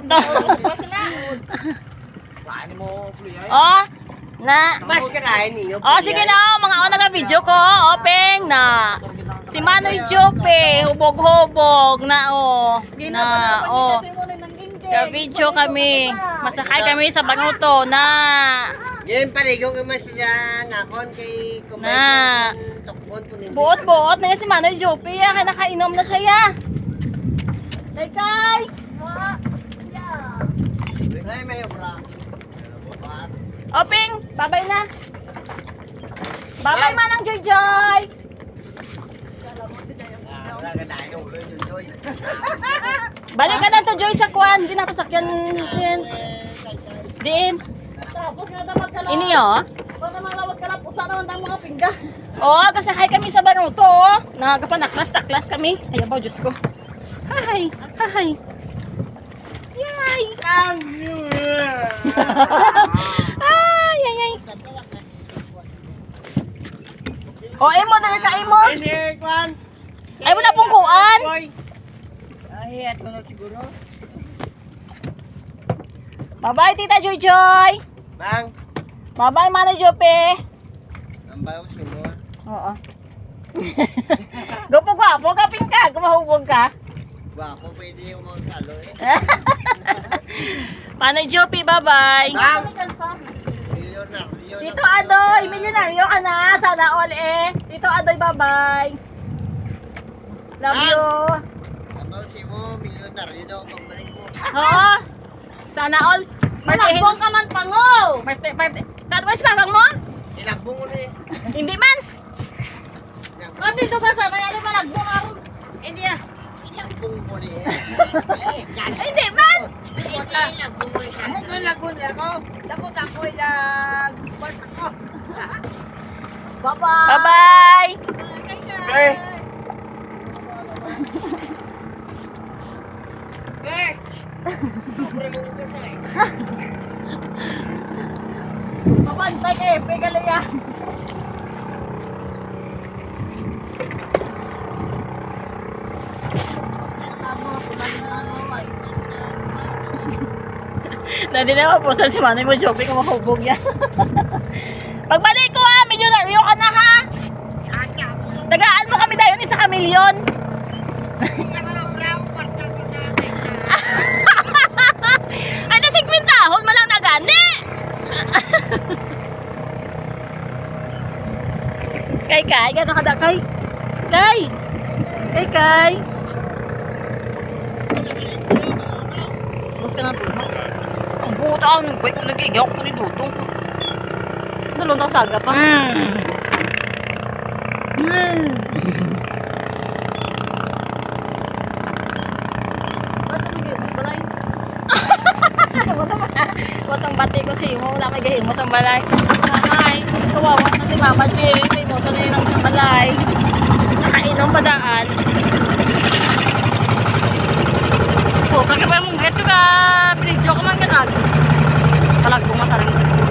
to. Oh, na. Mas kanain niyo. Oh, sige na, mga ako nag-video ko. Open na. Si Manoy Jope, hubog-hubog na Na Ka-video kami. Masakay kami sa Banguto na. Yan paligaw ka man sila nakon kay kumain Na. tokbon po nito. Buot-buot na yan si Manoy Jope. Kaya nakainom na saya. Kay! Ay, may obra. Oping, babay na. Babay manang Joy Joy. Balik ka na to Joy sa kwan. Di na pasakyan sin. Diin. Ini Para malawag ka lang, usa naman tayo mga pingga. kasakay kami sa Banuto. Nagapanaklas-taklas kami. Ay, abaw, Diyos ko. Hay, hay. Yay. Ay, ay, ay. Imo na ka imo. Ay, wala pong kuan. Ay, ato na siguro. Bye-bye, Tita Joy Joy. Bang, Bye-bye, Manoy Jope. ang bawas ko mo. Oo. Gwapo ka, pingka. Gumahubog ka. Gwapo, pwede yung mga kalo eh. Manoy Jope, bye-bye. Bang! Tito Adoy, milyonaryo ka na. Sana all Tito Adoy, bye-bye. Love you. Amaw si mo, milyonaryo daw pang balik mo. Oo. Sana all. Malagbong ka man pango! Tatawag si babang mo? Ilagbong mo na eh. Hindi man. Dito ka sa may ano malagbong ako. Hindi ah. Ilagbong mo na eh. Hindi man. Ilagbong mo na eh. Ilagbong na ako. Lakot ako ilagbong ako. Bye-bye! Bye-bye. Eh. Eh. Sobrang ugas na eh. Mapantay kayo, pigala yan. Hindi na maposta si Manoy mo, Jope, kung makahubog yan. Pagbalik ko milyonaryo ka na ha. Tagaan mo kami dayon isa ka milyon. Ay, na 50 ahon malang nagani. Kay, gano'n kada kay? Kay. Bus ka na tumak. Ang buta ako ng bike kung nagigaw ko ni Dudong. Dalawang daw saga pa. Watang bati ko si Imo, wala may gahimo sa balay. Ay, kawawa na si Mama Jerry, may mo sa nilang sa balay. Nakainom pa daan. Kagabay mong heto ka, video ko man ganag. Palagbo nga talaga sa